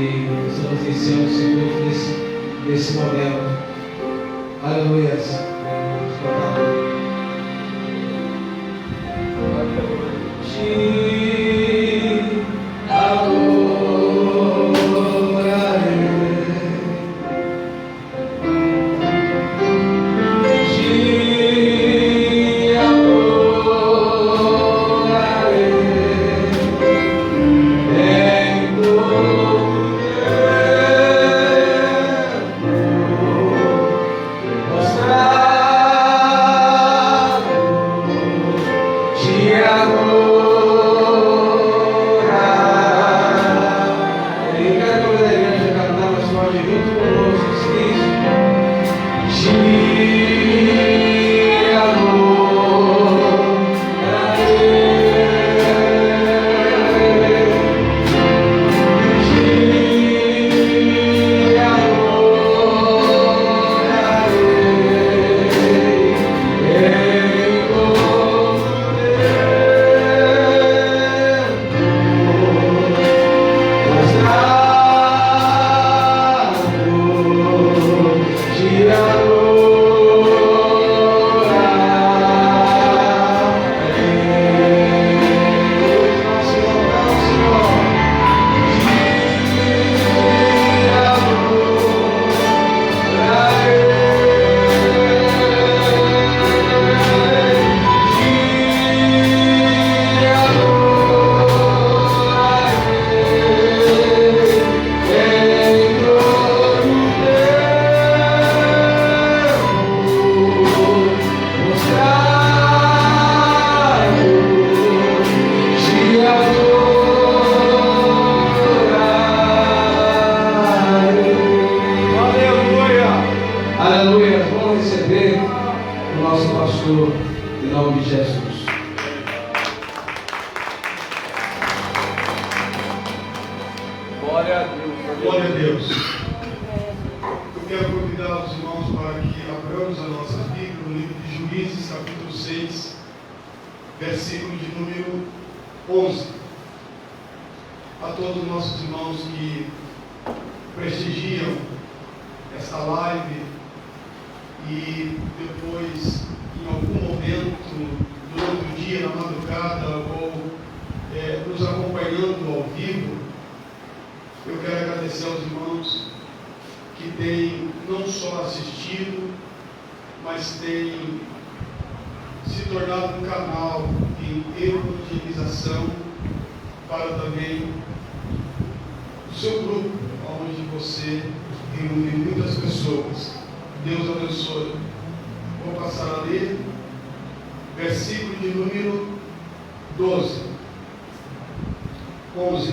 e estamos iniciando o segundo nesse momento. Aleluia.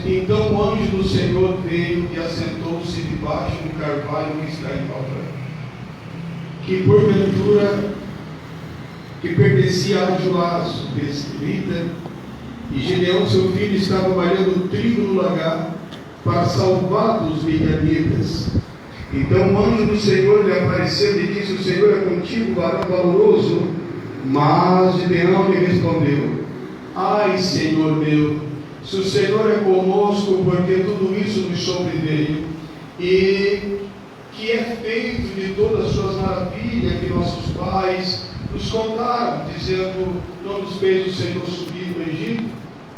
Então o anjo do Senhor veio e assentou-se debaixo do carvalho que está em Calvary, que porventura que pertencia a Joás, o Bestelita, e Gideão seu filho estava malhando trigo no lagar para salvar dos midianitas. Então o anjo do Senhor lhe apareceu e disse: o Senhor é contigo, varão valoroso. Mas Gideão lhe respondeu: ai, Senhor meu, se o Senhor é conosco, porque tudo isso nos sobreveio, e que é feito de todas as suas maravilhas que nossos pais nos contaram, dizendo: não nos fez o Senhor subir do Egito,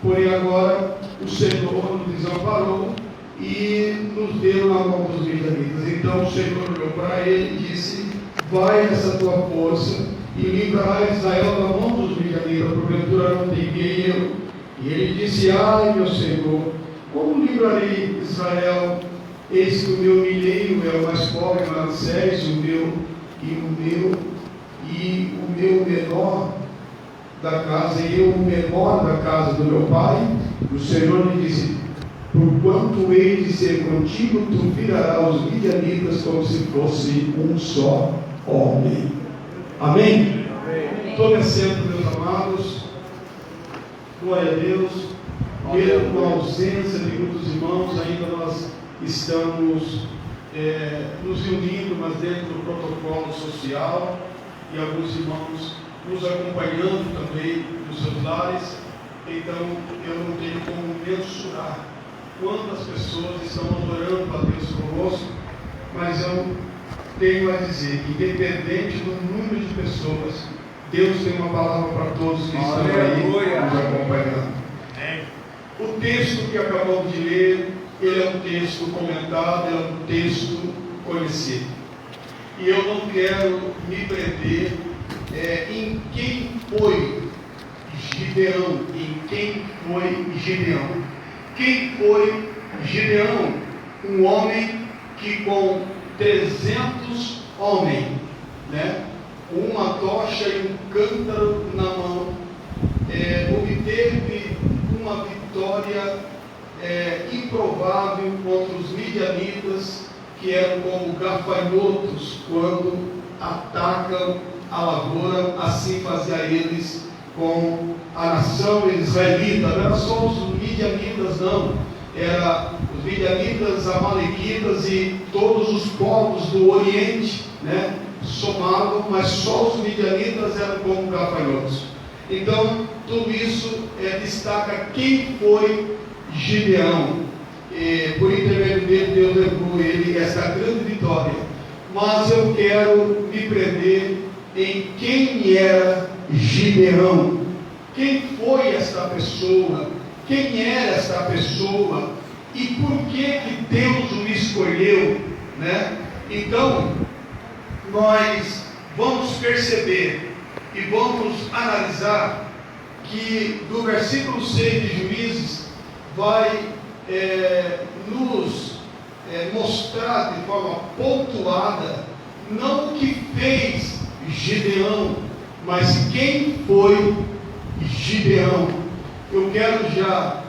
porém agora o Senhor nos desamparou e nos deu na mão dos midianitas. Então o Senhor olhou para ele e disse: vai nessa tua força e livrará Israel da mão dos midianitas, porventura não teimei eu. E ele disse: ai, meu Senhor, como livrarei Israel? Eis que o meu milheiro é o mais pobre, Manassés, o meu menor da casa, e eu o menor da casa do meu pai. O Senhor lhe disse: porquanto hei de ser contigo, tu virarás os midianitas como se fosse um só homem. Amém? Tome assento, meus amados. Glória a Deus. Mesmo com a ausência de muitos irmãos, ainda nós estamos nos reunindo, mas dentro do protocolo social, e alguns irmãos nos acompanhando também nos seus lares. Então eu não tenho como mensurar quantas pessoas estão adorando a Deus conosco, mas eu tenho a dizer que, independente do número de pessoas, Deus tem uma palavra para todos que estão aí nos acompanhando. O texto que acabamos de ler, ele é um texto comentado, ele é um texto conhecido. E eu não quero me prender em quem foi Gideão. Quem foi Gideão? Um homem que com 300 homens, né, uma tocha e um cântaro na mão, obteve uma vitória improvável contra os midianitas, que eram como gafanhotos quando atacam a lavoura. Assim fazia eles com a nação israelita. Não era só os midianitas, não. Era os midianitas, amalequitas e todos os povos do Oriente, né, somavam, mas só os midianitas eram como gafanhotos. Então, tudo isso destaca quem foi Gideão. Por intermédio dele, Deus levou ele essa grande vitória. Mas eu quero me prender em quem era Gideão. Quem foi esta pessoa? Quem era esta pessoa? E por que Deus o escolheu, né? Então, nós vamos perceber e vamos analisar que do versículo 6 de Juízes vai nos mostrar de forma pontuada não o que fez Gideão, mas quem foi Gideão. Eu quero já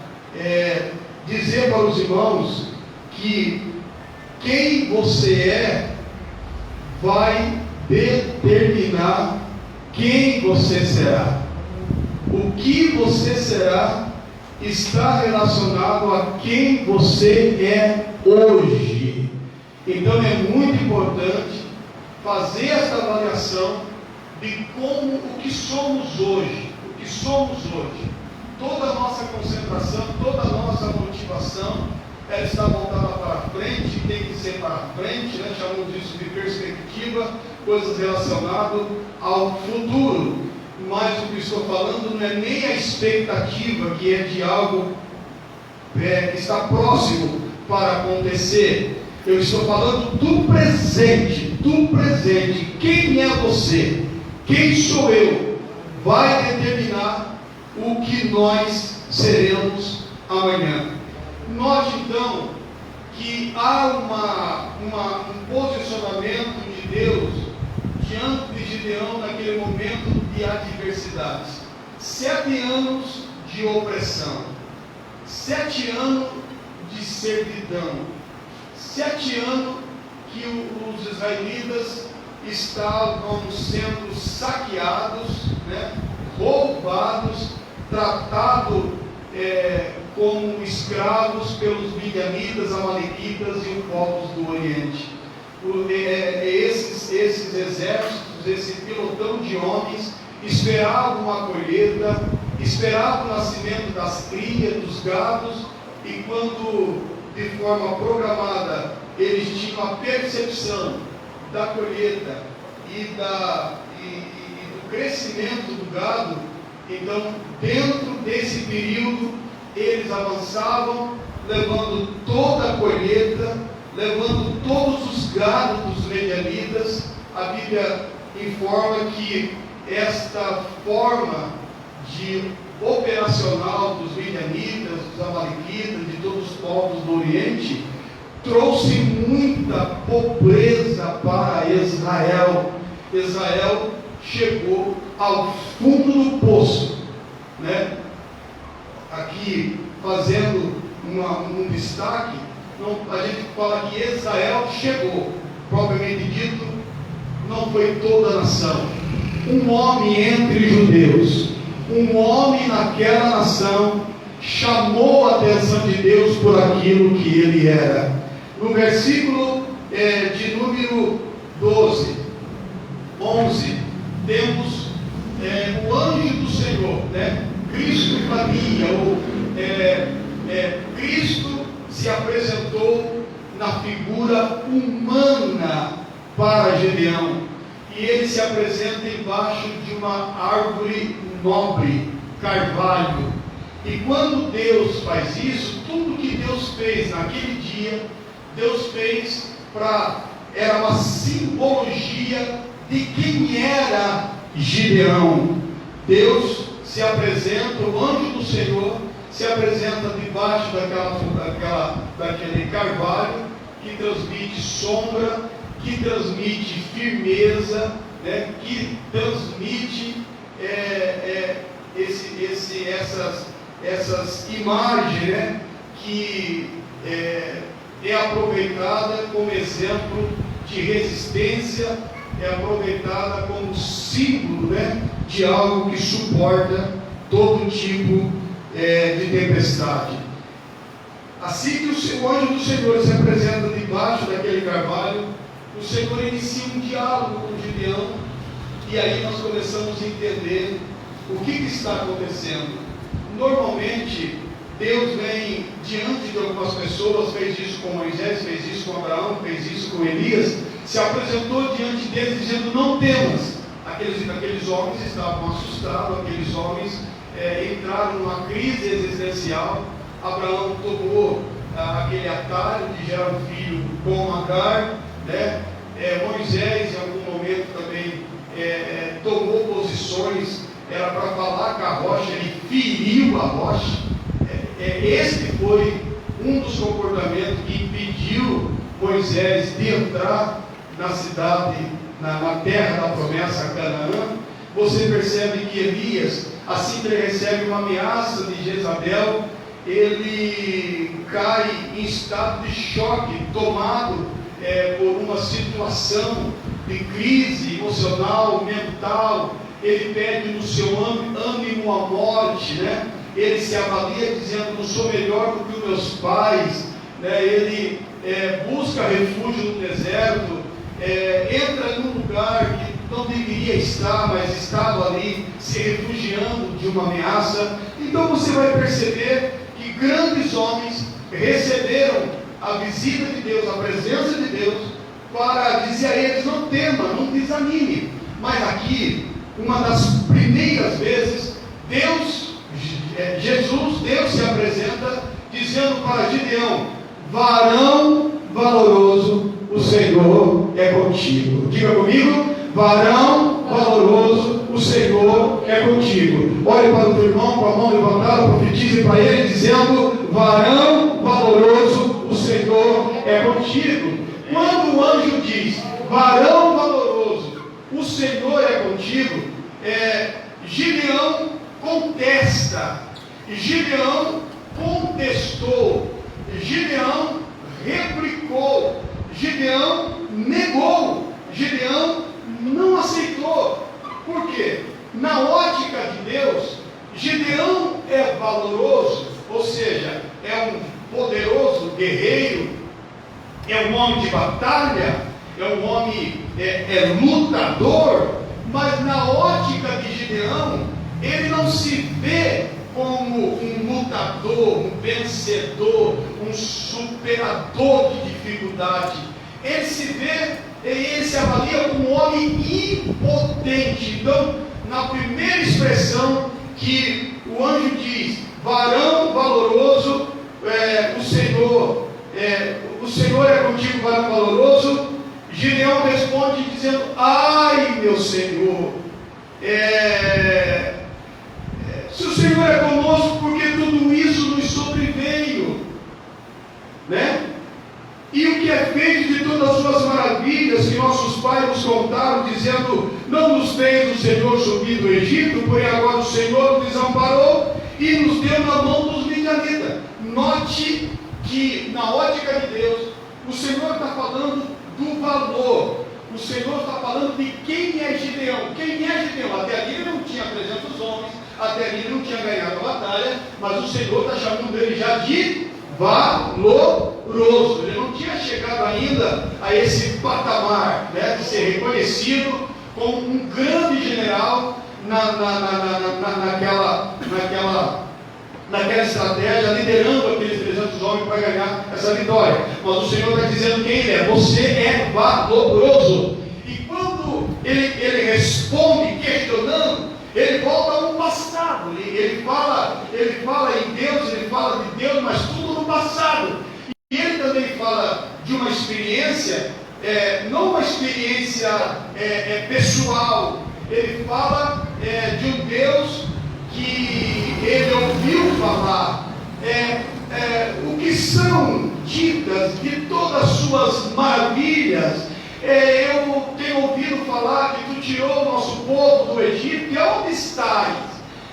dizer para os irmãos que quem você é vai determinar quem você será. O que você será está relacionado a quem você é hoje. Então é muito importante fazer essa avaliação de como o que somos hoje. Toda a nossa concentração, toda a nossa motivação, ela está voltada para frente, tem que ser para frente, né? Chamamos isso de perspectiva, coisas relacionadas ao futuro. Mas o que estou falando não é nem a expectativa, que é de algo que está próximo para acontecer. Eu estou falando do presente. Quem é você? Quem sou eu? Vai determinar o que nós seremos amanhã. Note então que há um posicionamento de Deus diante de Gideão naquele momento de adversidades. 7 anos de opressão, 7 anos de servidão, 7 anos que os israelitas estavam sendo saqueados, né, roubados, tratados como escravos pelos midianitas, amalequitas e os povos do Oriente. Esses exércitos, esse pelotão de homens esperavam a colheita, esperavam o nascimento das crias, dos gados, e quando de forma programada eles tinham a percepção da colheita e do crescimento do gado, então dentro desse período eles avançavam, levando toda a colheita, levando todos os gados dos midianitas. A Bíblia informa que esta forma de operacional dos midianitas, dos amalequitas, de todos os povos do Oriente, trouxe muita pobreza para Israel. Israel chegou ao fundo do poço, né? Aqui fazendo um destaque, a gente fala que Israel chegou, propriamente dito, não foi toda a nação. Um homem entre judeus, um homem naquela nação, chamou a atenção de Deus por aquilo que ele era. No versículo de número 11, temos o anjo do Senhor, né? Cristo caminha, ou Cristo se apresentou na figura humana para Gedeão. E ele se apresenta embaixo de uma árvore nobre, carvalho. E quando Deus faz isso, tudo que Deus fez naquele dia, Deus fez era uma simbologia de quem era Gideão. Deus se apresenta, o anjo do Senhor se apresenta debaixo daquele carvalho, que transmite sombra, que transmite firmeza, né, que transmite essas imagens, né, que é aproveitada como exemplo de resistência, é aproveitada como símbolo, né, de algo que suporta todo tipo de tempestade. Assim que o anjo do Senhor se apresenta debaixo daquele carvalho, o Senhor inicia um diálogo com Gideão, e aí nós começamos a entender o que está acontecendo. Normalmente, Deus vem diante de algumas pessoas, fez isso com Moisés, fez isso com Abraão, fez isso com Elias, se apresentou diante deles dizendo: não temas. Aqueles homens estavam assustados, aqueles homens entraram numa crise existencial. Abraão tomou aquele atalho de gerar um filho com Agar, né? Moisés em algum momento também tomou posições, era para falar com a rocha, ele feriu a rocha. Este foi um dos comportamentos que impediu Moisés de entrar na cidade, na terra da promessa, Canaã. Você percebe que Elias, assim que ele recebe uma ameaça de Jezabel, ele cai em estado de choque, tomado por uma situação de crise emocional, mental. Ele pede no seu ânimo a morte, né? Ele se avalia dizendo: não sou melhor do que os meus pais, né? Ele busca refúgio no deserto, entra num lugar que não deveria estar, mas estava ali se refugiando de uma ameaça. Então você vai perceber que grandes homens receberam a visita de Deus, a presença de Deus, para dizer a eles: não tema, não desanime. Mas aqui, uma das primeiras vezes, Deus se apresenta dizendo para Gideão: varão valoroso, o Senhor é contigo. Diga comigo: varão valoroso, o Senhor é contigo. Olhe para o teu irmão com a mão levantada, profetize para ele dizendo: varão valoroso, o Senhor é contigo. Quando o anjo diz: varão valoroso, o Senhor é contigo, Gideão contesta, Gideão contestou, Gideão replicou, Gideão negou, Gideão não aceitou. Por quê? Na ótica de Deus, Gideão é valoroso, ou seja, é um poderoso guerreiro, é um homem de batalha, é um homem lutador, mas na ótica de Gideão, ele não se vê como um lutador, um vencedor, um superador de dificuldade. Ele se avalia como um homem impotente. Então, na primeira expressão que o anjo diz: varão valoroso, o Senhor é contigo, varão valoroso, Gideão responde dizendo: ai, meu Senhor, se o Senhor é conosco, por que tudo isso nos sobreveio, né? E o que é feito de todas as suas maravilhas que nossos pais nos contaram, dizendo: não nos fez o Senhor subir do Egito, porém agora o Senhor nos desamparou e nos deu na mão dos midianitas. Note que na ótica de Deus, o Senhor está falando do valor, o Senhor está falando de quem é Gideão. Quem é Gideão? Até ali ele não tinha 300 homens, até ali ele não tinha ganhado a batalha, mas o Senhor está chamando ele já de valoroso. Ele não tinha chegado ainda a esse patamar, né, de ser reconhecido como um grande general naquela estratégia, liderando aqueles mediante os homens para ganhar essa vitória. Mas o Senhor está dizendo quem Ele é. Você é valoroso. E quando ele responde questionando, ele volta no passado. Ele fala em Deus, ele fala de Deus, mas tudo no passado. E ele também fala de uma experiência, não uma experiência pessoal. Ele fala de um Deus que ele ouviu falar. O que são ditas de todas as suas maravilhas. Eu tenho ouvido falar que tu tirou o nosso povo do Egito, e onde estás?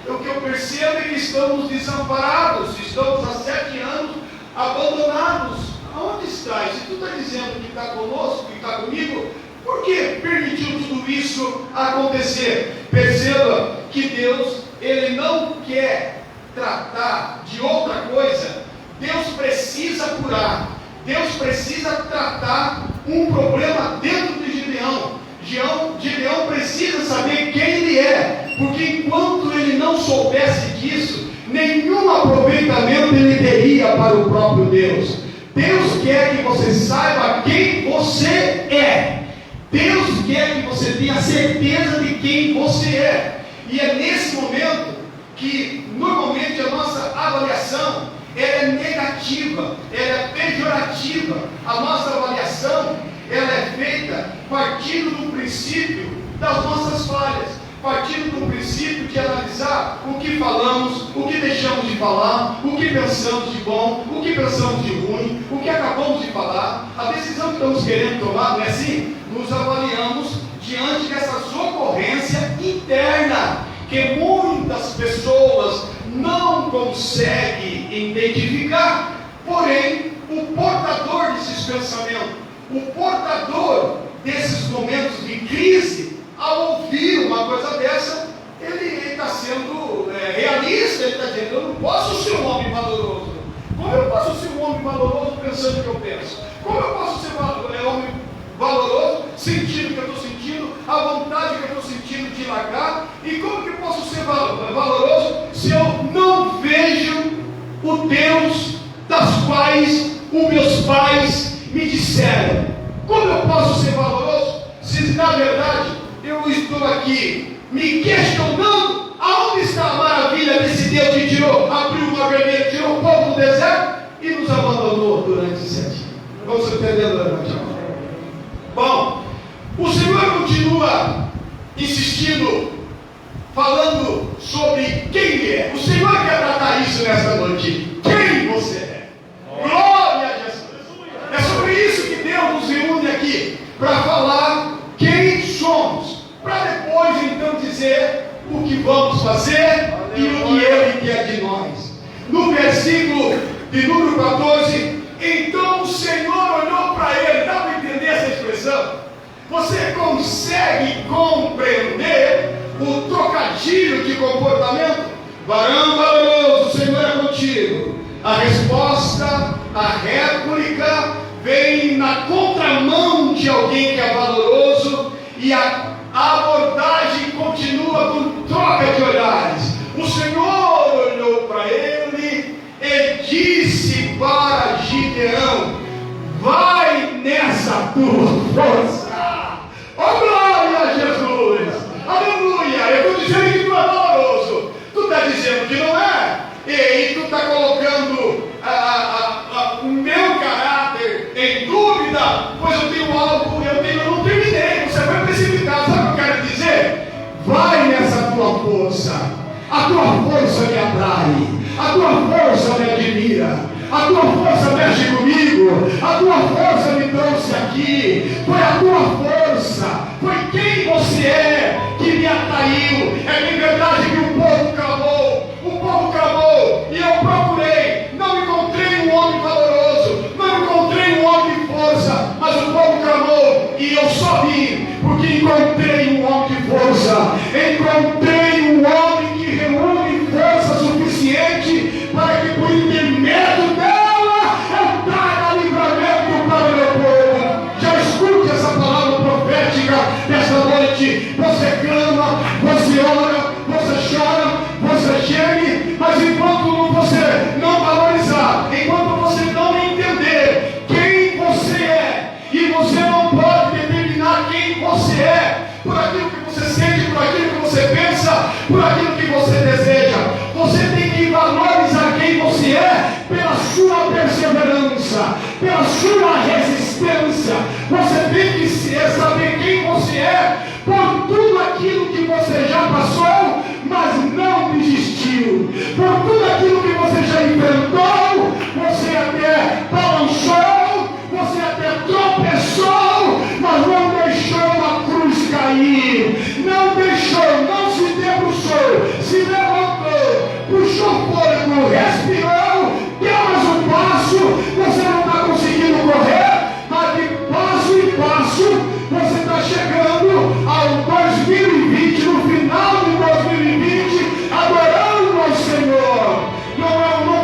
O que eu percebo é que estamos desamparados, estamos há 7 anos abandonados. Aonde estás? Se tu está dizendo que está conosco, que está comigo, por que permitiu tudo isso acontecer? Perceba que Deus, Ele não quer tratar de outra coisa. Deus precisa curar, Deus precisa tratar um problema dentro de Gideão. Gideão precisa saber quem ele é, porque enquanto ele não soubesse disso, nenhum aproveitamento ele teria para o próprio Deus. Deus quer que você saiba quem você é. Deus quer que você tenha certeza de quem você é. E é nesse momento que normalmente a nossa avaliação ela é negativa, ela é pejorativa. A nossa avaliação ela é feita partindo do princípio das nossas falhas, partindo do princípio de analisar o que falamos, o que deixamos de falar, o que pensamos de bom, o que pensamos de ruim, o que acabamos de falar, a decisão que estamos querendo tomar, não é assim? Nos avaliamos diante dessas ocorrências internas, que muitas pessoas não conseguem identificar. Porém, o portador desses pensamentos, o portador desses momentos de crise, ao ouvir uma coisa dessa, ele está sendo realista. Ele está dizendo: eu não posso ser um homem valoroso. Como eu posso ser um homem valoroso pensando o que eu penso? Como eu posso ser um homem valoroso sentindo o que eu estou sentindo, a vontade que eu estou sentindo de largar? E como que eu posso ser valoroso se eu não vejo o Deus das quais os meus pais me disseram? Como eu posso ser valoroso se na verdade eu estou aqui me questionando aonde está a maravilha desse Deus que tirou, abriu o mar vermelho, tirou o povo do deserto e nos abandonou durante 7 anos? Vamos entendendo durante a mão. Bom, o Senhor continua insistindo, falando sobre quem Ele é. O Senhor quer tratar isso nesta noite. Quem você é? Glória a Jesus. É sobre isso que Deus nos reúne aqui, para falar quem somos, para depois então dizer o que vamos fazer e o que Ele quer de nós. No versículo de número 14, então o Senhor olhou para ele. Dá para entender essa expressão? Você consegue compreender o trocadilho de comportamento? Varão valoroso, o Senhor é contigo. A resposta, a réplica, vem na contramão de alguém que é valoroso, e a abordagem continua com troca de olhares. O Senhor olhou para ele e disse para Gideão: vai nessa tua força. Oh, glória a Jesus! Aleluia! Eu estou dizendo que tu é valoroso. Tu está dizendo que não é. E tu está colocando o meu caráter em dúvida, pois eu tenho algo, eu não terminei. Você foi precipitado. Sabe o que eu quero dizer? Vai nessa tua força. A tua força me atrai, a tua força me admira, a tua força mexe comigo, a tua força me trouxe aqui. Foi a tua força, foi quem você é que me atraiu. É bem verdade que o povo clamou, e eu procurei, não encontrei um homem valoroso, não encontrei um homem de força, mas o povo clamou, e eu só vim porque encontrei um homem de força, encontrei um homem que reúne força suficiente para que por intermédio dela eu traga livramento para o meu povo. Já escute essa palavra profética desta noite. Você clama, você ora, você chora, você geme, mas enquanto você não valorizar, enquanto por aquilo que você deseja. Você tem que valorizar quem você é pela sua perseverança, pela sua resistência. Você tem que saber quem você é por tudo aquilo que você já passou, mas não desistiu. Por tudo aquilo que você já enfrentou, você até balançou, você até tropeçou, mas não deixou a cruz cair. Não deixou, não se debruçou, se levantou, puxou fôlego, respirou, deu mais um passo. Você não está conseguindo correr, mas de passo em passo você está chegando ao 2020, no final de 2020, adorando ao Senhor. Não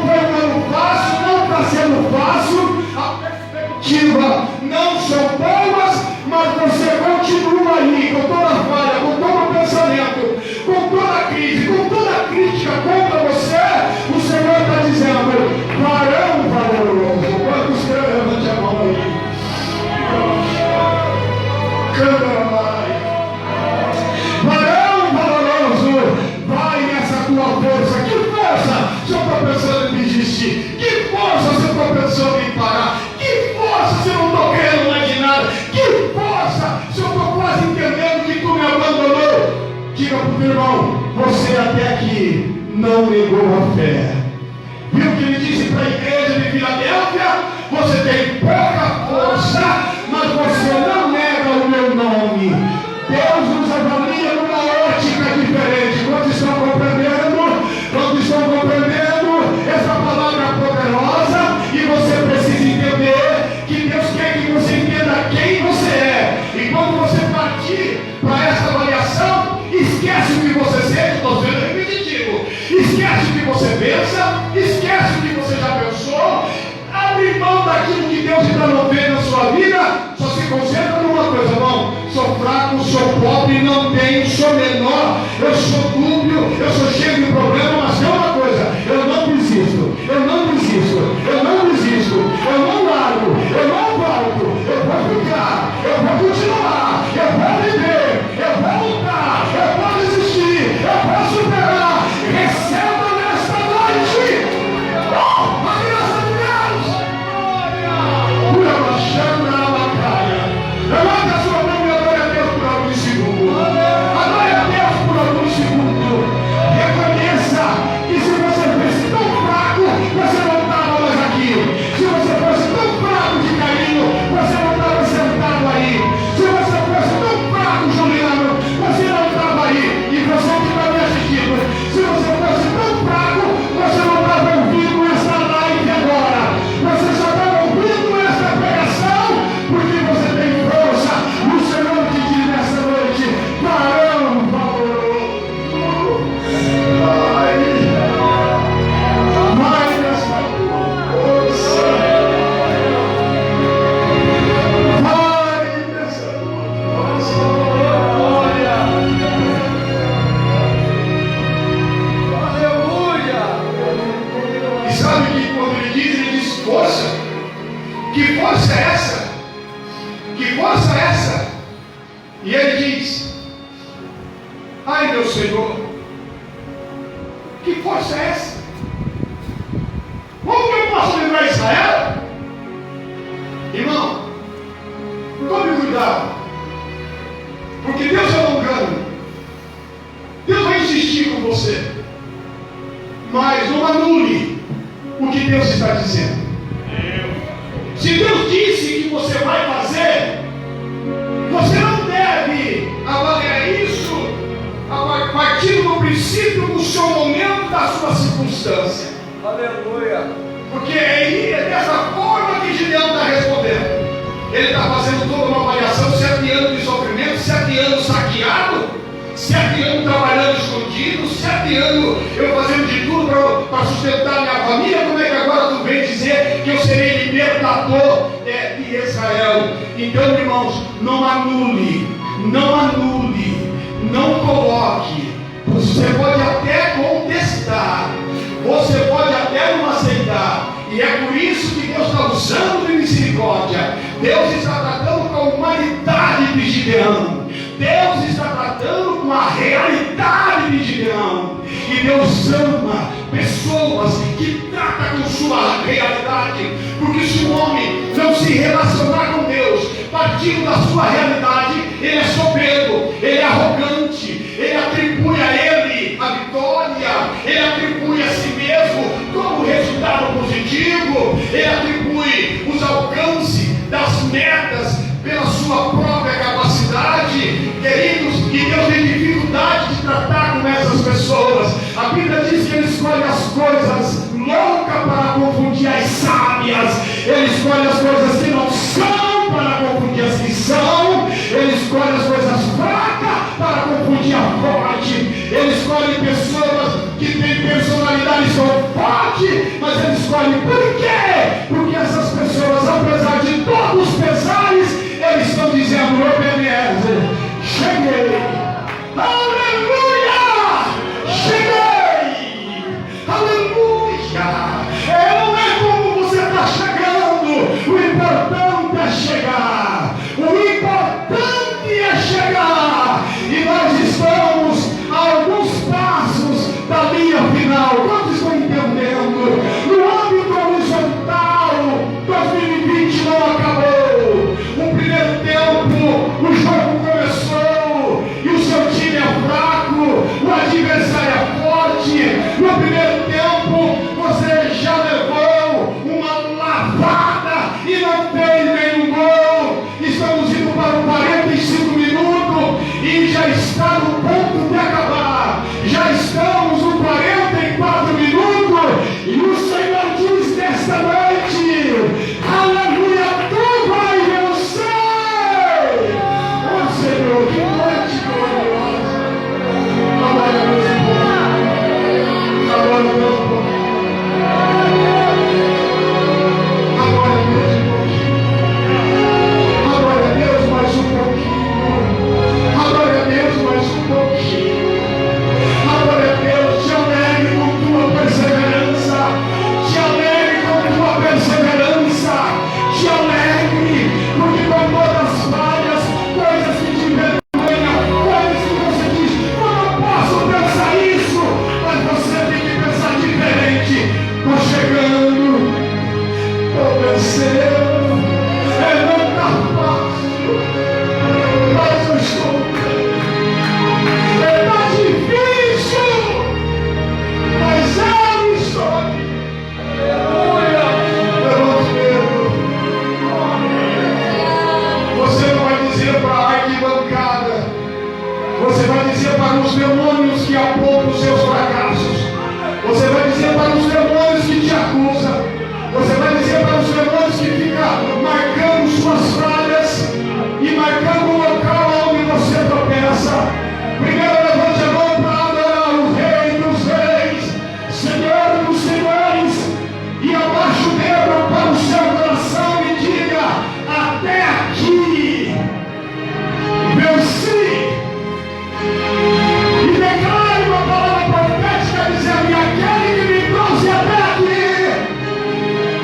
foi um ano fácil, não está sendo fácil. A perspectiva não são boas, mas você continua aí com toda a falha, com todo o pensamento, com toda a crise, com toda a crítica contra você. O Senhor está dizendo: varão valoroso. Quantos querem? Levante a mão aí. Varão valoroso, vai nessa tua força. Que força se eu estou pensando em desistir? Que força se eu estou pensando em parar? Que força se eu não estou querendo mais de nada? Que força se eu estou quase entendendo que tu me abandonou? Diga para o teu irmão: você até aqui não negou a fé. Viu o que ele disse para a igreja de Filadélfia? Você tem pouca força, mas você não nega o meu nome. Deus nos avalia numa ótica diferente. Quantos estão compreendendo? Quantos estão compreendendo essa palavra poderosa? E você precisa entender que Deus quer que você entenda quem você é. E quando você partir para essa avaliação, esquece o que você sente. Estou sendo repetitivo. Esquece o que você pensa, esquece o que você já pensou. Abre mão daquilo que Deus está movendo na sua vida. Só se concentra numa coisa, irmão: sou fraco, sou pobre, não tenho, sou menor, eu sou dúbio, eu sou cheio de problema, mas tem uma coisa: eu não desisto, eu não desisto, eu não desisto, eu não largo, eu não volto, eu vou ficar, eu vou continuar, eu vou viver, eu vou lutar, eu vou desistir, eu vou superar. Receba nesta noite a graça de Deus. Levanta a sua mão e adore a Deus por alguns segundos. Adore a Deus por alguns segundos. Reconheça que se você fosse tão fraco, você não estava mais aqui. Se você fosse tão fraco de carinho, você não estava sentado aí. Se você fosse tão fraco, Juliano, você não estava aí. E você que está me assistindo, se você fosse tão fraco, você não estava ouvindo essa live agora. Você só estava ouvindo essa pregação porque você tem força. O Senhor te diz nessa noite: varão valoroso, vai nessa força, vai nessa força. Aleluia! E sabe que quando ele diz força, que força é essa? Que força é essa? E ele diz: ai meu Senhor, que força é essa? Como que eu posso livrar Israel? Irmão, tome cuidado, porque Deus é longano. Deus vai insistir com você, mas não anule o que Deus está dizendo. Se Deus disse que você vai fazer, você não deve avaliar isso a partir do princípio do seu momento, da sua circunstância. Aleluia! Porque é dessa forma que Gideão está respondendo. Ele está fazendo toda uma avaliação: 7 anos de sofrimento, 7 anos saqueado, 7 anos trabalhando escondido, 7 anos eu fazendo de tudo para sustentar minha família. Como é que agora tu vem dizer que eu serei libertador de Israel? Então, irmãos, não anule, não coloque. Você pode até contestar, você pode até não aceitar, e é por isso que Deus está usando de misericórdia. Deus está tratando com a humanidade de Gideão. Deus está tratando com a realidade de Gideão. que Deus ama pessoas que tratam com sua realidade, porque se o homem não se relacionar com Deus, partindo da sua realidade, ele é soberbo, ele é arrogante, ele atribui a ele a vitória, ele atribui a si mesmo como resultado positivo, ele atribui os alcances das metas pela sua própria capacidade. Queridos, e Deus tem dificuldade de tratar com essas pessoas. A Bíblia diz que Ele escolhe as coisas loucas para confundir as sábias, Ele escolhe as coisas que não são para confundir as que são, Ele escolhe as coisas fracas para confundir a forte, Ele escolhe pessoas que têm personalidade tão forte, mas Ele escolhe por quê? Porque essas pessoas, apesar de todos os pesares, eles estão dizendo: Ebenezer, cheguei, aleluia, cheguei, aleluia. Não é como você está chegando, o importante é chegar, o importante é chegar, e nós estamos a alguns passos da linha final. Quantos estão entendendo? No âmbito horizontal, 2020 não acabou. O primeiro tempo, o jogo começou e o seu time é fraco, o adversário é forte. No primeiro tempo, você já levou uma lavada e não fez nenhum gol. Estamos indo para os 45 minutos e já está no ponto de acabar. Já estamos nos 44 minutos e o Senhor diz nesta noite: aleluia, tu vai vencer. Ó Senhor, que noite gloriosa. Agora Deus um pouquinho. Agora Deus um pouquinho. Agora Deus um pouquinho. Agora Deus mais um pouquinho. Agora Deus mais um pouquinho. Agora Deus, te alegre com tua perseverança. Te alegre com tua perseverança. Te alegre, porque com todas as falhas, coisas que te envergonham, coisas que você diz: eu não posso pensar isso, mas você tem que pensar diferente. Estou chegando, estou vencendo, não está fácil, mas eu estou vendo. Está difícil, mas eu estou aqui. Levante medo. Você não vai dizer para a arquibancada, você vai dizer para os demônios que apontam os seus fracassos, você vai dizer para os demônios que te acusam, você vai dizer para os demônios que ficam marcando suas falhas e marcando o local onde você tropeça. Primeiro levante a mão para adorar o Rei dos Reis, Senhor dos Senhores, e abaixe o dedo para o seu coração e diga: até aqui venci. E declare uma palavra profética dizendo: e aquele que me trouxe até aqui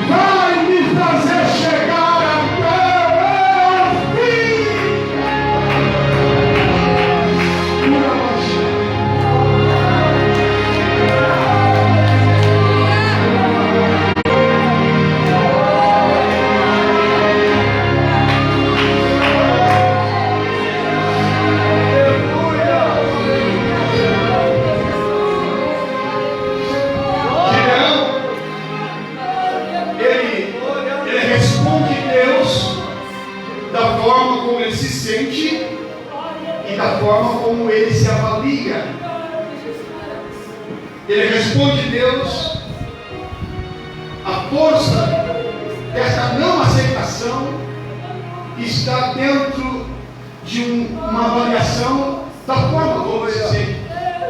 vai me fazer chegar até o fim. Ele responde Deus da forma como ele se sente e da forma como ele se avalia. Ele responde Deus. A força dessa não aceitação está dentro de uma avaliação da forma como ele se sente.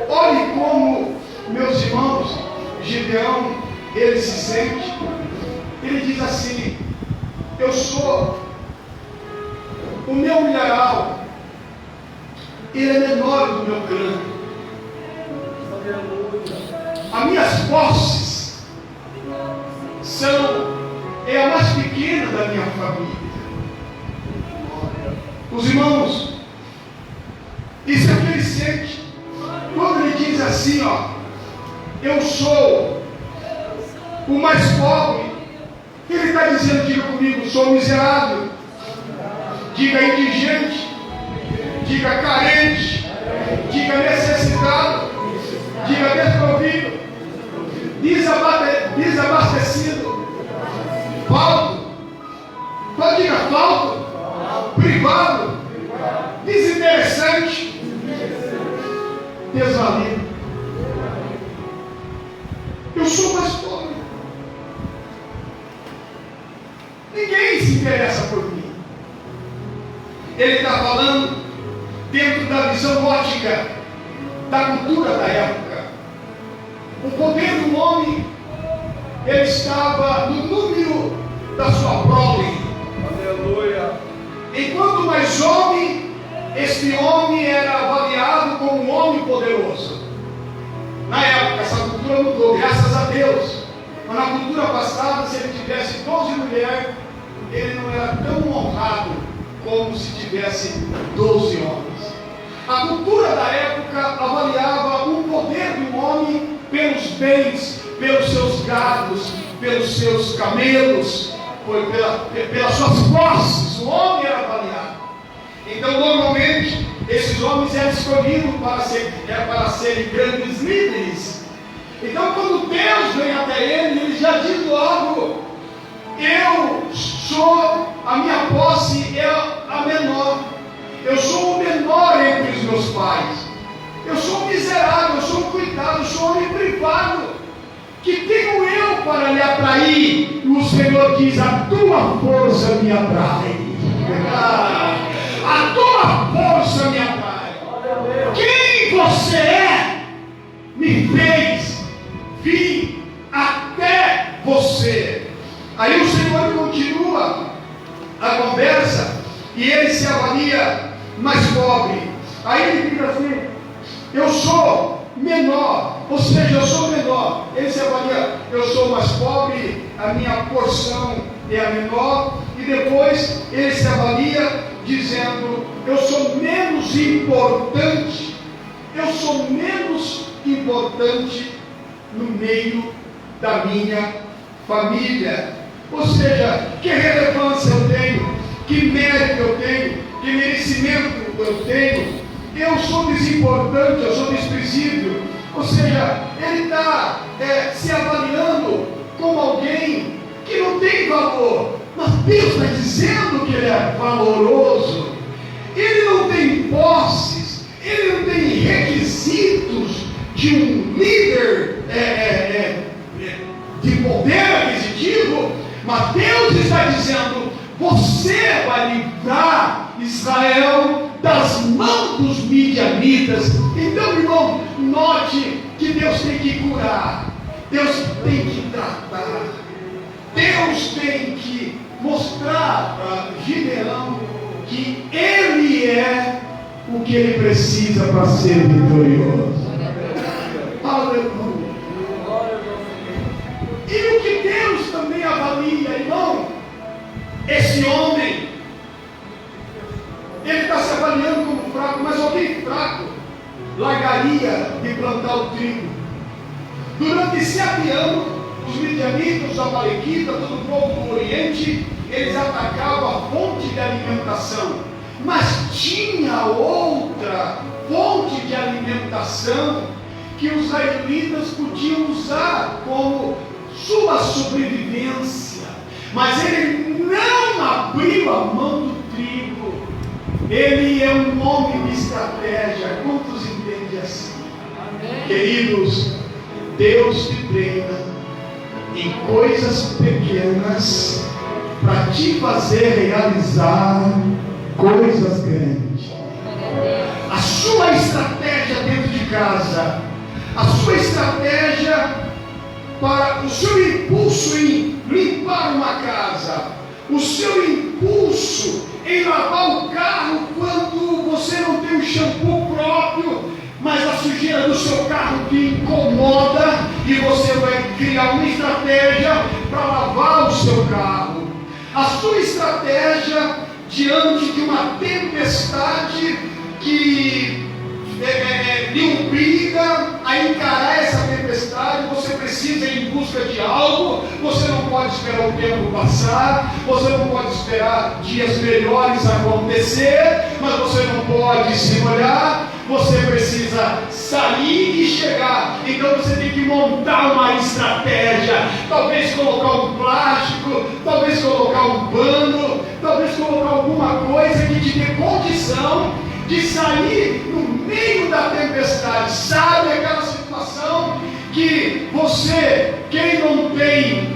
Olhe como, meus irmãos, Gideão, ele se sente. Ele diz assim: eu sou o meu milharal, ele é menor do meu clã. As minhas posses é a mais pequena da minha família. Os irmãos, isso é o que ele sente quando ele diz assim: ó, eu sou o mais pobre. Ele está dizendo, diga comigo, sou miserável. Diga indigente. Diga carente. Diga necessitado. Diga desprovido. Desabastecido. Falto. Pode diga falto. Privado. Desinteressante. Desvalido. Eu sou mais pobre. Ninguém se interessa por mim. Ele está falando dentro da visão ótica da cultura da época. O poder do homem, ele estava no número da sua prole. Aleluia. Enquanto mais homem, este homem era avaliado como um homem poderoso. Na época, essa cultura mudou, graças a Deus. Mas na cultura passada, se ele tivesse 12 mulheres, ele não era tão honrado como se tivesse 12 homens. A cultura da época avaliava o poder do homem pelos bens, pelos seus gados, pelos seus camelos, pelas suas posses. O homem era avaliado. Então, normalmente, esses homens eram escolhidos para serem grandes líderes. Então, quando Deus vem até ele já diz logo: a minha posse é a menor. Eu sou o menor entre os meus pais. Eu sou miserável, eu sou coitado, eu sou homem privado. Que tenho eu para lhe atrair? E o Senhor diz: a tua força me atrai. A tua força me atrai. Quem você é me fez vir até você. Aí o Senhor continua a conversa e ele se avalia mais pobre. Aí ele diz assim: eu sou menor, ou seja, eu sou menor. Ele se avalia: eu sou mais pobre, a minha porção é a menor. E depois ele se avalia dizendo: eu sou menos importante. Eu sou menos importante no meio da minha família. Ou seja, que relevância eu tenho, que mérito eu tenho, que merecimento eu tenho. Eu sou desimportante, eu sou desprezível. Ou seja, ele está se avaliando como alguém que não tem valor. Mas Deus está dizendo que ele é valoroso. Ele não tem posses, ele não tem requisitos de um líder de poder aquisitivo. Mas Deus está dizendo: você vai livrar Israel das mãos dos midianitas. Então, irmão, note que Deus tem que curar, Deus tem que tratar, Deus tem que mostrar para Gideão que ele é o que ele precisa para ser vitorioso. Aleluia. E o que Deus também avalia, irmão, esse homem, ele está se avaliando como fraco, mas alguém fraco largaria de plantar o trigo. Durante 7 anos, os midianitas, os amalequitas, todo o povo do Oriente, eles atacavam a fonte de alimentação. Mas tinha outra fonte de alimentação que os israelitas podiam usar como sua sobrevivência. Mas ele não abriu a mão do trigo. Ele é um homem de estratégia. Quantos entendem assim? Amém. Queridos, Deus te treina em coisas pequenas para te fazer realizar coisas grandes. A sua estratégia dentro de casa, a sua estratégia para o seu impulso em limpar uma casa, o seu impulso em lavar o carro quando você não tem um shampoo próprio, mas a sujeira do seu carro te incomoda e você vai criar uma estratégia para lavar o seu carro. A sua estratégia diante de uma tempestade que lhe obriga a encarar essa tempestade. Você precisa ir em busca de algo. Você não pode esperar o tempo passar, você não pode esperar dias melhores acontecer, mas você não pode se molhar. Você precisa sair e chegar. Então você tem que montar uma estratégia. Talvez colocar um plástico, talvez colocar um pano, talvez colocar alguma coisa que te dê condição de sair no meio da tempestade. Sabe aquela situação que você, quem não tem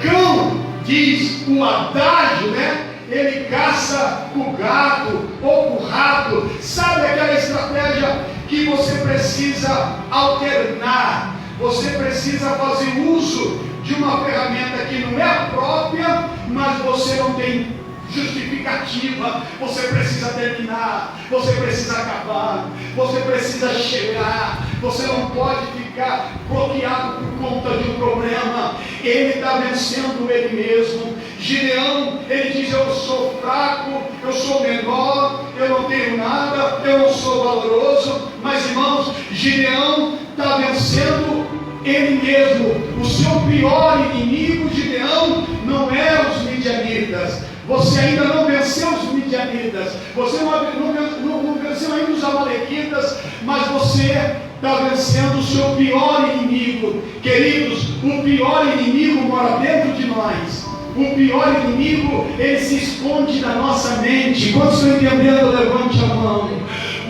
cão, diz o adágio, né? Ele caça o gato ou o rato. Sabe aquela estratégia que você precisa alternar? Você precisa fazer uso de uma ferramenta que não é a própria, mas você não tem justificativa. Você precisa terminar, você precisa acabar, você precisa chegar. Você não pode ficar bloqueado por conta de um problema. Ele está vencendo ele mesmo. Gideão, ele diz: eu sou fraco, eu sou menor, eu não tenho nada, eu não sou valoroso. Mas irmãos, Gideão está vencendo ele mesmo. O seu pior inimigo, Gideão, não é os midianitas. Você ainda não venceu os midianitas, você não venceu ainda os amalequitas, mas você está vencendo o seu pior inimigo. Queridos, o pior inimigo mora dentro de nós. O pior inimigo, ele se esconde na nossa mente. Quantos estão entendendo? Levante a mão.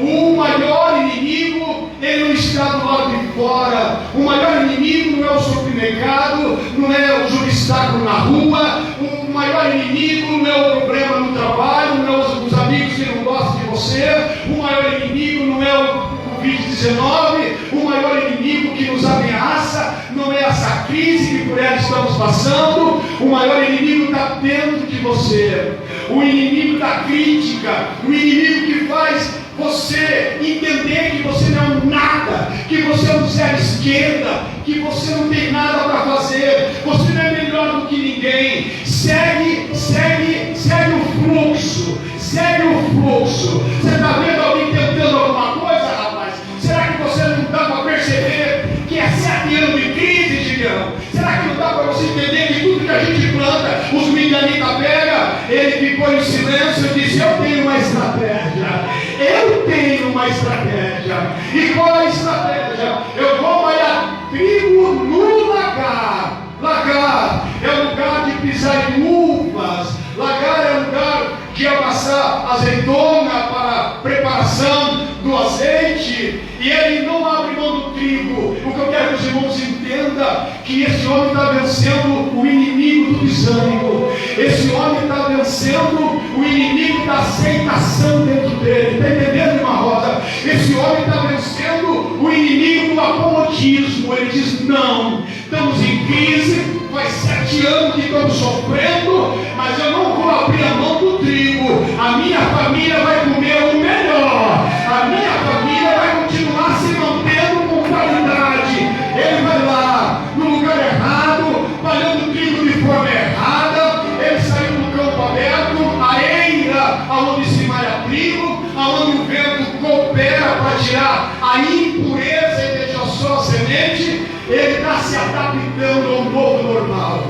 O maior inimigo, ele não está do lado de fora. O maior inimigo não é o supermercado, não é o obstáculo na rua. O maior inimigo não é o problema no trabalho, não é os amigos que não gostam de você. O maior inimigo não é o Covid-19. O maior inimigo que nos ameaça não é essa crise que por ela estamos passando. O maior inimigo está dentro de você. O inimigo da crítica, o inimigo que faz você entender que você não é um nada, que você é um zero esquerda, que você não tem nada para fazer, você não é melhor do que ninguém. Segue o fluxo, segue o fluxo. Você está vendo alguém tentando alguma coisa, rapaz? Será que você não dá para perceber que é 7 anos de crise, Gideão? Será que não dá para você entender que tudo que a gente planta, os midianitas pegam? Ele ficou em silêncio e disse: eu tenho uma estratégia. Eu tenho uma estratégia. E qual é a estratégia? Eu vou malhar trigo no lagar. Lagar é lugar de pisar em uvas. Lagar é lugar de amassar azeitona para preparação do azeite. E ele não abre mão do trigo. O que eu quero que os irmãos entendam, que esse homem está vencendo o inimigo do desânimo. Esse homem está vencendo o inimigo da aceitação dentro dele. Está entendendo, irmã Rosa? Esse homem está vencendo o inimigo do acomodismo. Ele diz: não, estamos em crise, faz 7 anos que estamos sofrendo, mas eu não vou abrir a mão do trigo. A minha família vai comer o melhor. A minha família vai continuar se mantendo com qualidade. Ele vai lá no lugar errado, palhando trigo de forma errada. Ele saiu do campo aberto, a eira aonde se malha trigo, aonde o vento coopera para tirar a impureza e deixar só a semente. Ele está se adaptando ao novo normal.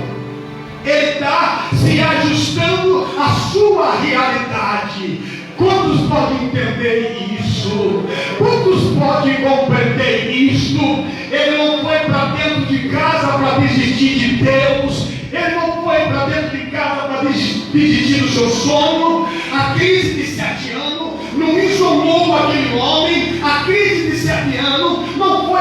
Ele está se ajustando à sua realidade. Quantos podem entender isso? Quantos podem compreender isto? Ele não foi para dentro de casa para desistir de Deus. Ele não foi para dentro de casa para desistir do seu sonho. A crise de 7 anos não isolou aquele homem. A crise de 7 anos não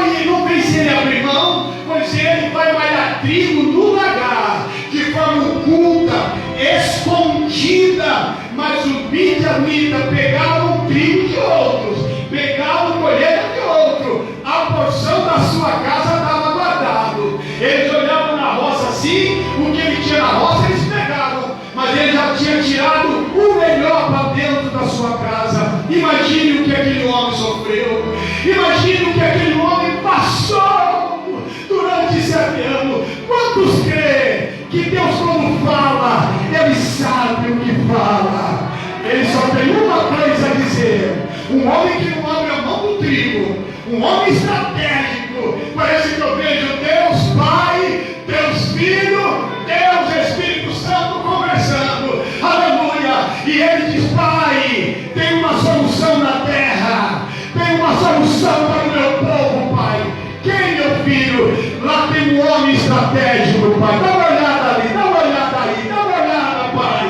fez ele abrir mão, pois ele vai malhar trigo no lagar, de forma oculta, escondida. Mas os midianitas pegaram o trigo de outros, pegaram a colheita de outro. A porção da sua casa estava guardado. Eles olhavam na roça assim, o que ele tinha na roça eles pegavam, mas ele já tinha tirado o melhor para dentro da sua casa. Imagine o que aquele homem sofreu. Imagine o que aquele homem passou durante 7 anos. Quantos creem que Deus, quando fala, Ele sabe o que fala? Ele só tem uma coisa a dizer. Um homem que não abre a mão um homem estratégico. Parece que eu vejo Deus Pai, Deus Filho, Deus Espírito Santo conversando. Aleluia! E ele diz: Pai, tem uma solução na terra, tem uma solução para o meu povo, Pai. Quem, meu filho? Lá tem um homem estratégico, Pai. Dá uma olhada ali, dá uma olhada aí, dá uma olhada, Pai.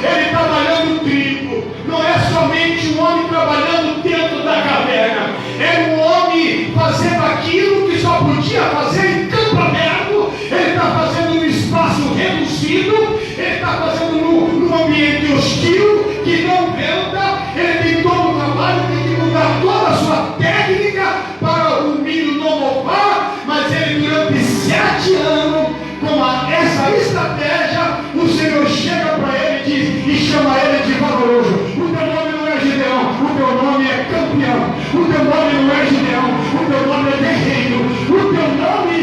Ele trabalhando trigo. Não é somente um homem trabalhando dentro da caverna. É um homem fazendo aquilo que só podia fazer em campo aberto. Ele está fazendo num espaço reduzido. Ele está fazendo num ambiente hostil, que não venda. Ele tem todo o trabalho, tem que mudar toda a sua técnica para o milho não mofar. Mas ele, durante 7 anos, com essa estratégia, o Senhor chega para ele e chama ele de valoroso. O teu nome não é Gideão, o teu nome é campeão. O teu nome não é Gideão, o teu nome é guerreiro. O teu nome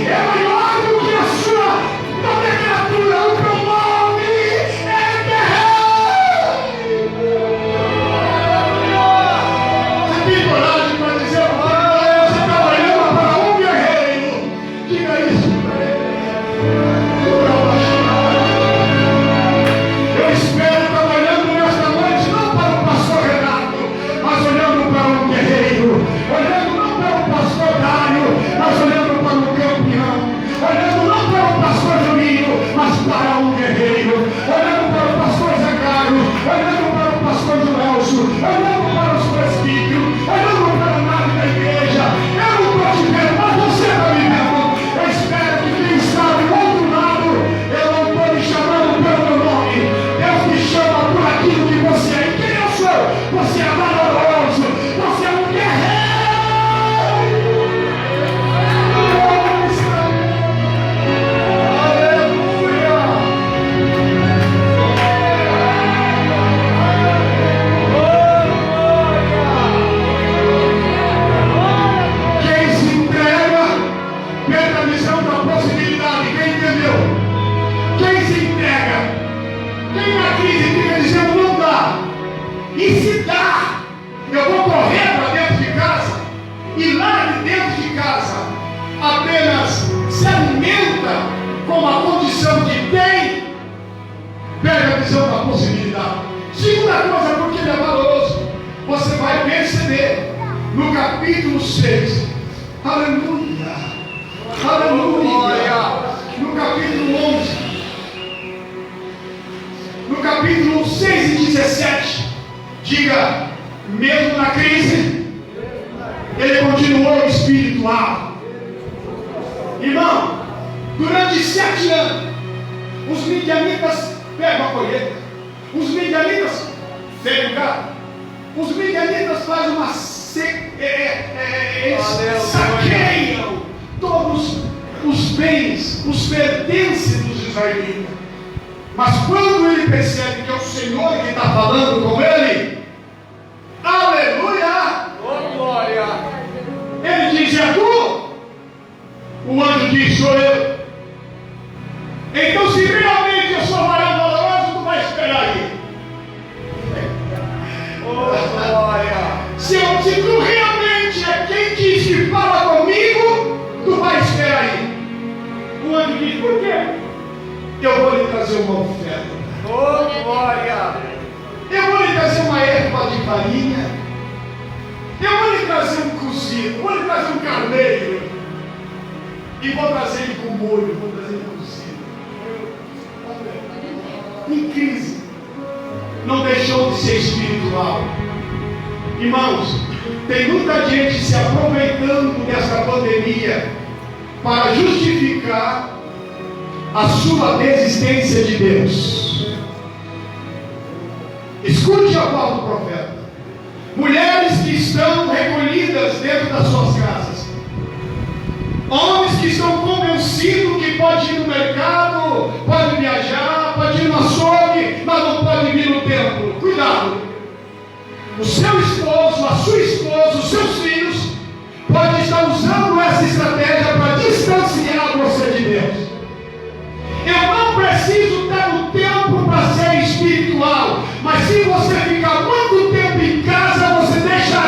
é maior do que a sua nomenclatura. O teu nome é guerreiro. Você tem coragem para dizer: você está olhando para um guerreiro? Diga isso para ele. Eu espero estar olhando nesta noite não para o pastor Renato, mas olhando para um guerreiro. Olhando não para o pastor Dário, mas olhando para um campeão. Olhando não para o pastor Juninho, mas para um guerreiro. Olhando para o pastor Zacário, olhando para o pastor Joelso, olhando para os presbíteros, olhando para a nave da igreja. Eu não estou te vendo, mas você está me vendo. Eu espero que quem está do outro lado, eu não estou me chamando pelo meu nome. Deus me chama por aquilo que você é. E quem eu sou? Você é valoroso, você é um guerreiro. Quem se entrega perde a visão da possibilidade. Quem entendeu? Quem se entrega, quem na crise fica dizendo: não dá. E se dá, eu vou correr para dentro de casa. E lá de dentro de casa apenas se alimenta com a condição de tem, perde a visão da possibilidade. Segunda coisa, porque ele é valoroso, você vai perceber no capítulo 6, aleluia, aleluia, no capítulo 11, no capítulo 6 e 17, diga: mesmo na crise, ele continuou espiritual. Irmão, durante 7 anos, os midianitas pegam a colheita, os midianitas pegam o gado, os midianitas fazem uma eles saqueiam todos os bens, os pertences dos israelitas. Mas quando ele percebe que é o Senhor que está falando com ele, aleluia, oh glória, ele diz: é tu? O anjo diz: sou eu. Então, se realmente eu sou varão valoroso, tu vai esperar aí. Oh glória. Se tu realmente é quem diz que fala comigo, tu vai esperar aí. O anjo diz: por quê? Eu vou lhe trazer uma oferta. Oh glória. Eu vou lhe trazer uma erva de farinha. Eu vou lhe trazer um cozido. Vou lhe trazer um carneiro. E vou trazer ele com molho. Vou trazer ele cozido. Em crise, não deixou de ser espiritual. Irmãos, tem muita gente se aproveitando dessa pandemia para justificar a sua desistência de Deus. Escute a voz do profeta. Mulheres que estão recolhidas dentro das suas casas, homens que estão convencidos que pode ir no mercado, pode viajar, pode ir no açougue, mas não pode vir no templo. Cuidado. O seu esposo, a sua esposa, os seus filhos podem estar usando essa estratégia para distanciar você de Deus. Eu não preciso ter um tempo para ser espiritual, mas se você ficar muito tempo em casa, você deixa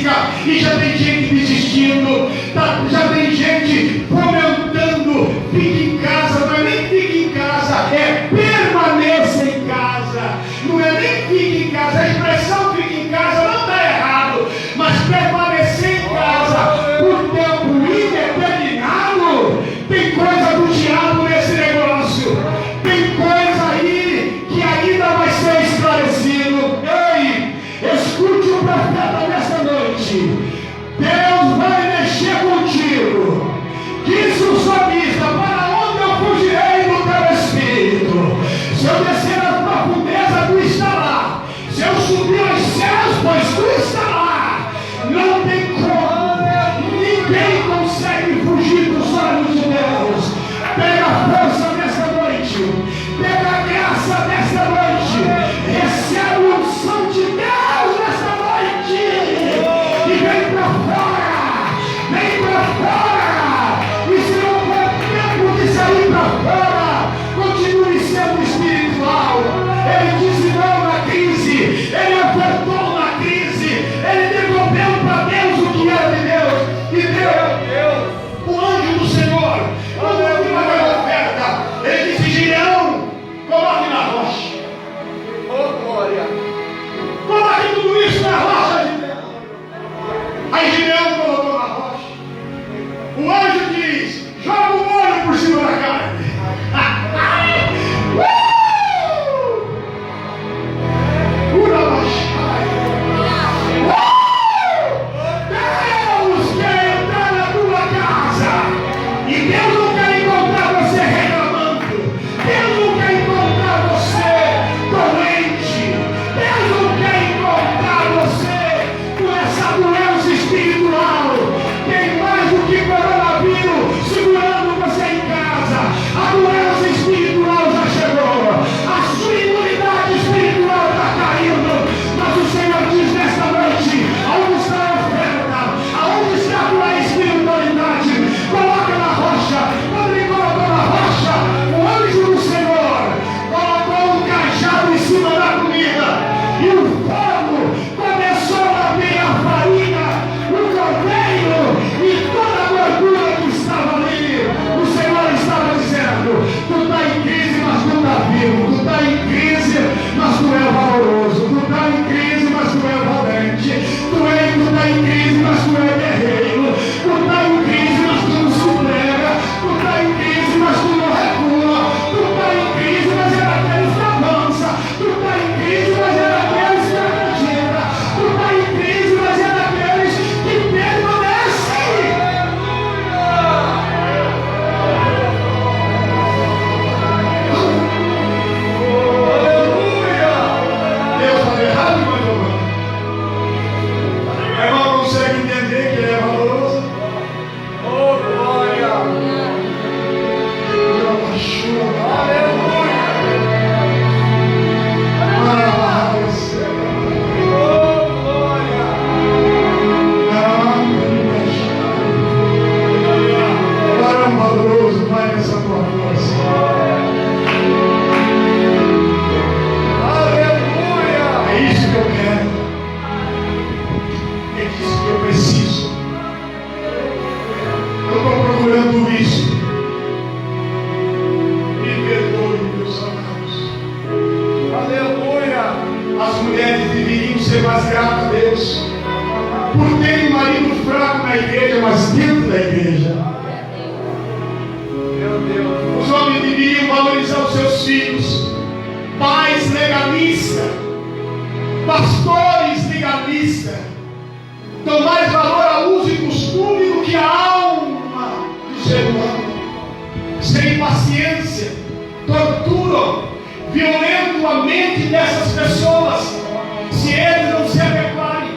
música e já tem gente desistindo, já tem gente comentando, fique em casa, não é nem fique em casa, é permaneça em casa, não é nem fique em casa, a expressão fique em casa não está errado, mas permanecer em casa por tempo indeterminado, tem coisa do diabo nesse negócio, tem coisa aí que ainda vai ser esclarecido. Ei, escute o profeta nessa noite, Deus vai mexer contigo. Disse o salmista: para onde eu fugirei do teu espírito? Se eu descer as profundezas, tu está lá. Se eu subir aos céus, pois tu está lá. Não tem como. Ninguém consegue fugir dos olhos de Deus. Pega a força nessa noite. Pega a graça nessa noite. Recebe a unção de Deus nessa noite. E vem para fora. Vem para fora. E se não for tempo de sair para fora, continue sendo espiritual. Ele disse não na crise. Ele ofertou na crise. Ele devolveu para Deus o que era de Deus. E Deus, o anjo do Senhor, quando ele viu aquela oferta, ele disse: Gideão, coloque na rocha. Oh, glória! Coloque tudo isso na rocha, Gideão. Aí Gideão colocou na rocha. O anjo diz: joga o molho por cima da carne. Pura baixaria. Deus quer entrar na tua casa. E Deus não quer encontrar você reclamando. Deus não quer encontrar você doente. Deus não quer encontrar você com essa doença espiritual. Tem mais do que coronavírus segurando você em casa. A doença espiritual já chegou. A sua imunidade espiritual está caindo. Mas o Senhor diz nesta noite: aonde está a oferta? Aonde está a tua espiritualidade? Coloca na rocha. Quando ele colocou na rocha, o anjo do Senhor colocou um cajado em cima da comida. E o fogo começou a bater a farinha, o cordeiro e toda a gordura que estava ali. O Senhor estava dizendo: tu está em crise, mas tu está vivo. Tu está em crise, mas tu é valoroso. Tu está em crise, mas tu é valente. Tu está em crise, mas tu é guerreiro. Tu está em crise, mas tu não se entrega. Tu está em crise, mas tu não recua. Tu está em crise, mas é daqueles que avança. Tu está em crise, mas é daqueles que acredita. Tu está em crise, mas é daqueles que permanecem. Deus está errado, mas eu não. A irmã consegue entender que ele é valoroso? Oh, glória! Aleluia! Oh, glória! Varão valoroso, vai nessa tua força. Aleluia! É isso que eu quero. É isso que eu preciso. Eu estou procurando isso. Me perdoe, meus amados. Aleluia! As mulheres deveriam ser mais gratas a Deus por terem marido fraco na igreja, mas dentro da igreja. Meu Deus. Os homens deveriam valorizar os seus filhos. Pais legalistas, pastores legalistas, dão mais valor ao uso e costume do que a alma do ser humano. Sem paciência, torturam, violentam a mente dessas pessoas. Se eles não se adequarem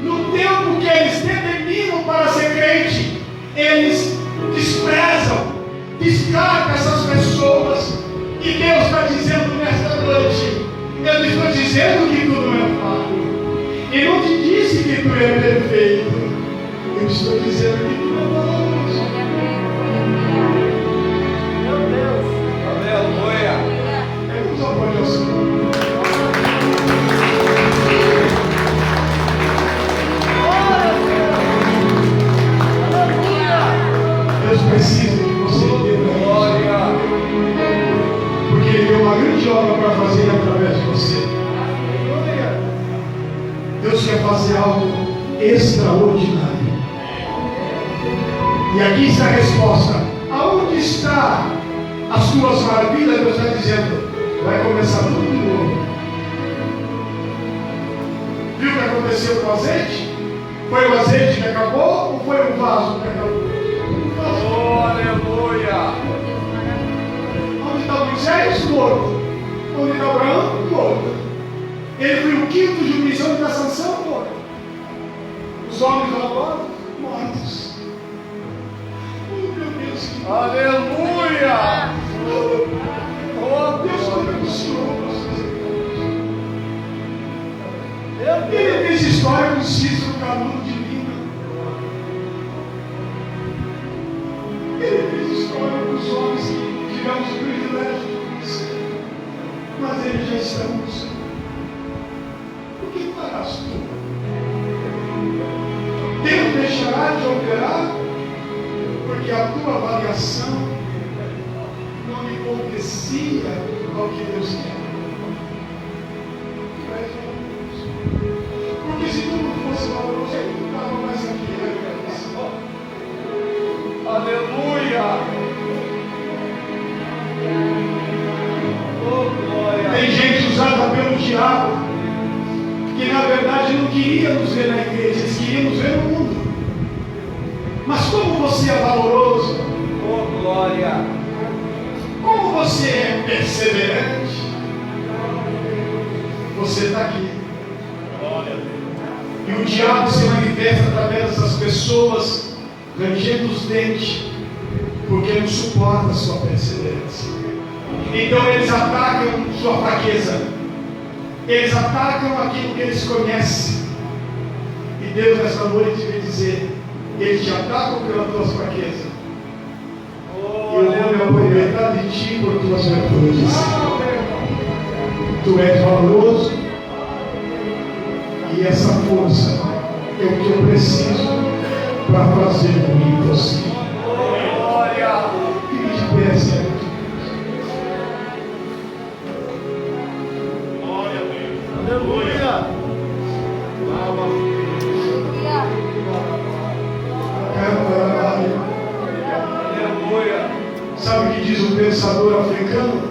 no tempo que eles determinam para ser crente, eles desprezam, descartam essas pessoas. E Deus está dizendo nesta noite: eu estou dizendo que tu não é falho. E não te disse que tu é perfeito. Eu estou dizendo que tu é valoroso. Meu Deus. Aleluia. Vamos apoiar o Senhor. Glória algo extraordinário. E aqui está a resposta. Aonde está as tuas maravilhas? Deus está dizendo, vai começar tudo de novo. Viu o que aconteceu com o azeite? Foi o azeite que acabou ou foi o vaso que acabou? Oh, aleluia! Onde está Moisés? Morto. Onde está Abraão? Morto. Ele foi o quinto juiz. Onde está Sansão? Morto. Os homens valorosos? Mortos. Oh, meu Deus, que Aleluia! oh, Deus, como é que o Senhor ele fez história com Cícero, Canudo de Lima. Ele fez história com os homens que tivemos o privilégio de conhecer. Mas ele já está no céu. O que farás tu? Deus deixará de operar, porque a tua avaliação não me acontecia ao que Deus quer. Porque se tu não fosse valoroso, eu não estava mais aqui. Aleluia! Oh, glória! Tem gente usada pelo diabo que na verdade não queria nos ver na igreja, eles queriam nos ver no mundo. Mas como você é valoroso, Oh, glória! como você é perseverante, você está aqui. E o diabo se manifesta através dessas pessoas, rangendo os dentes, porque não suporta a sua perseverança. Então eles atacam sua fraqueza, eles atacam aquilo que eles conhecem. E Deus nessa noite vem dizer, eles te atacam pelas tuas fraquezas. E eu vou me aproveitar de ti por tuas virtudes. Tu és valoroso. E essa força é o que eu preciso para fazer o impossível. Glória! Fique de pé, Senhor. Glória a Deus! Aleluia! Aleluia! Sabe o que diz o pensador africano?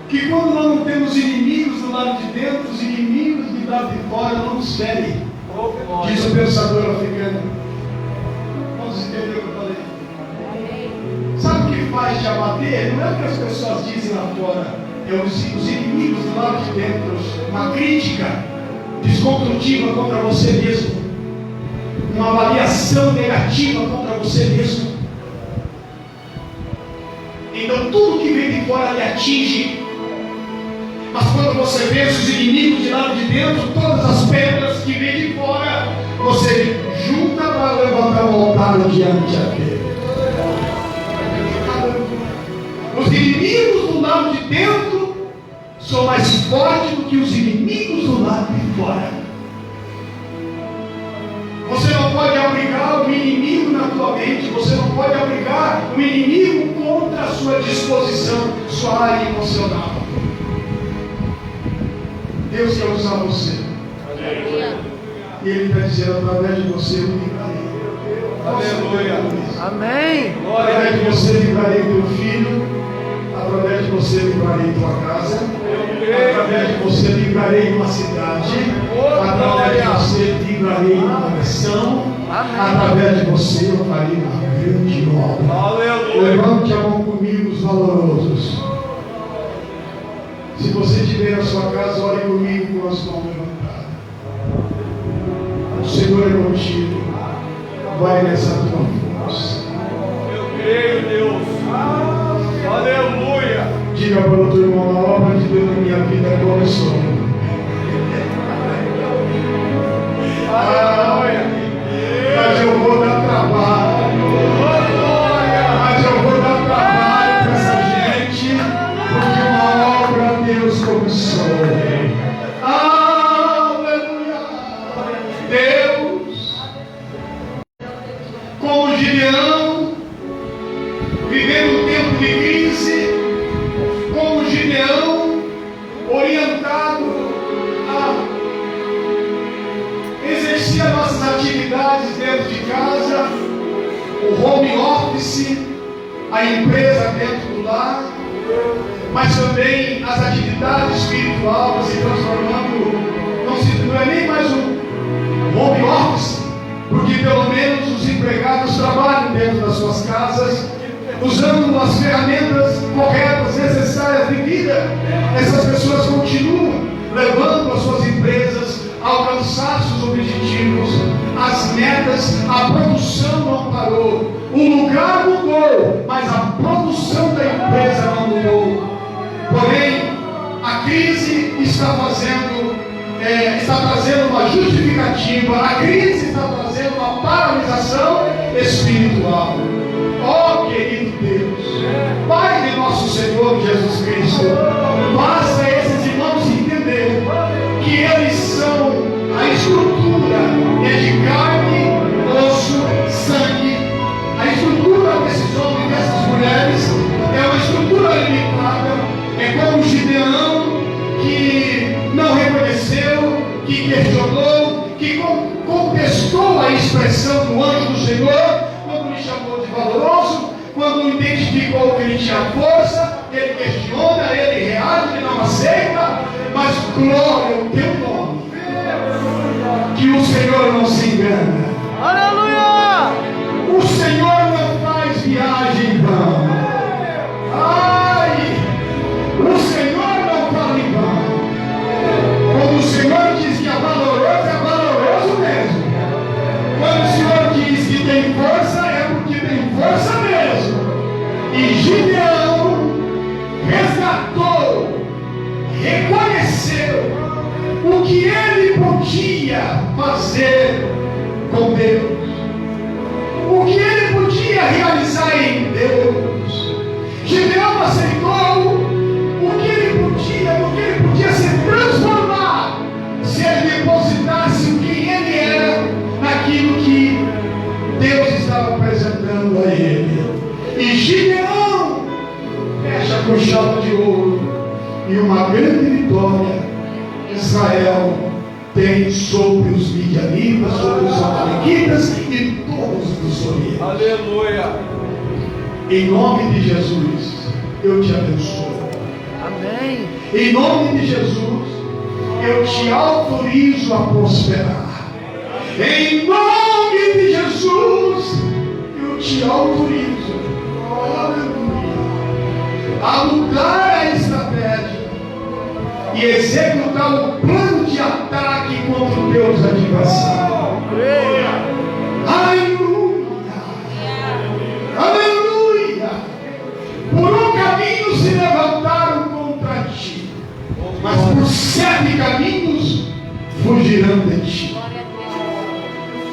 Que quando nós não temos inimigos do lado de dentro, os inimigos do lado de fora não nos ferem. Oh, glória! Diz o pensador africano. Vamos entender o que eu falei? Sabe o que faz te abater? Não é o que as pessoas dizem lá fora. É os inimigos do lado de dentro. Uma crítica desconstrutiva contra você mesmo. Uma avaliação negativa contra você mesmo. Então tudo que vem de fora lhe atinge. Mas quando você vence os inimigos de lado de dentro, todas as pedras que vêm de fora, você junta para levantar um altar diante dele. Os inimigos do lado de dentro são mais fortes do que os inimigos do lado de fora. Você não pode abrigar um inimigo na tua mente, você não pode abrigar um inimigo contra a sua disposição, sua área emocional. Deus quer usar você. E Ele está dizendo, através de você eu livrarei. Aleluia! Amém. Através de você livrarei teu filho. Através de você livrarei tua casa. Através de você livrarei uma cidade. Através de você livrarei uma nação. Através de você eu farei uma grande obra. Aleluia! Levante a mão comigo, os valorosos. Se você estiver na sua casa, ore comigo com as mãos levantadas. O Senhor é contigo. Vai nessa tua força. Eu creio, Deus! Aleluia! Diga para o teu irmão, a obra de Deus na minha vida começou. Aleluia! Mas eu vou dar trabalho. Mas eu vou dar trabalho para essa gente, porque uma obra Deus começou. Aleluia! Deus, como Gideão, vivendo um tempo de crise, como Gideão, orientado atividades dentro de casa, o home office, a empresa dentro do lar, mas também as atividades espirituais se transformando, não é nem mais um home office, porque pelo menos os empregados trabalham dentro das suas casas, usando as ferramentas corretas, necessárias de vida. Essas pessoas continuam levando as suas empresas a alcançar seus objetivos, as metas, a produção não parou, o lugar mudou, mas a produção da empresa não mudou. Porém, a crise está trazendo uma justificativa, a crise está trazendo uma paralisação espiritual. Ó querido Deus, Pai de nosso Senhor Jesus Cristo, basta esses irmãos entender que eles são a estrutura de carne, osso, sangue. A estrutura desses homens e dessas mulheres é uma estrutura limitada. É como Gideão, que não reconheceu, que questionou, que contestou a expressão do anjo do Senhor, quando lhe chamou de valoroso, quando identificou que ele tinha força, ele questiona, ele reage, ele não aceita, mas glória ao teu nome, que o Senhor não se engana. Aleluia! O Senhor não faz viagem em vão. Ai, o Senhor não fala em vão. Quando o Senhor diz que é valoroso mesmo. Quando o Senhor diz que tem força, é porque tem força mesmo. E Gideão resgatou, reconheceu o que ele podia fazer com Deus, o que ele podia realizar em Deus. Gideão aceitou o que ele podia, no que ele podia se transformar, se ele depositasse o que ele era naquilo que Deus estava apresentando a ele. E Gideão fecha com chave de ouro, e uma grande vitória Israel tem sobre os midianitas, sobre os amalequitas e todos os sorianos. Aleluia! Em nome de Jesus, eu te abençoo. Amém! Em nome de Jesus, eu te autorizo a prosperar. Em nome de Jesus, eu te autorizo, aleluia, a mudar a estratégia e executar o plano de ataque contra os teus adversários. Aleluia! Aleluia! Por um caminho se levantaram contra ti, mas por 7 caminhos fugirão de ti.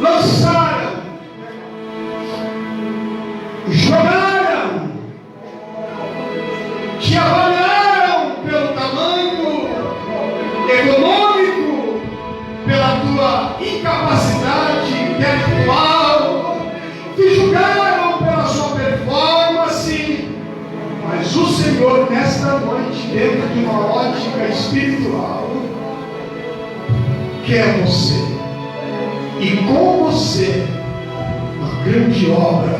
Lançaram, jogaram, te avaliaram pelo tamanho econômico, pela tua incapacidade intelectual, te julgaram pela sua performance, mas o Senhor nesta noite, dentro de uma ótica espiritual, quer você, e com você uma grande obra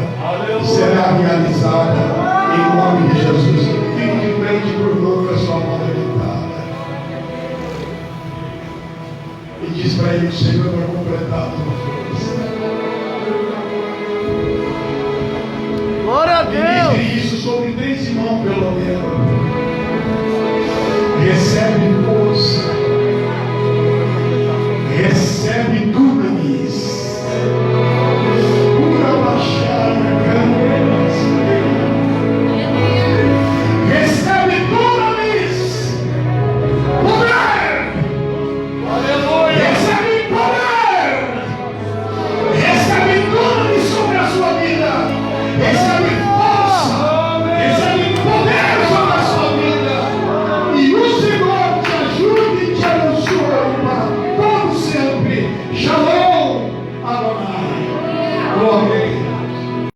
será realizada em nome de Jesus. Fique de frente, por favor, com a sua mão levantada. E diz para ele: o Senhor vai completar a tua força. Glória a Deus! Ministre isso sobre 3 irmãos, pelo menos. Recebe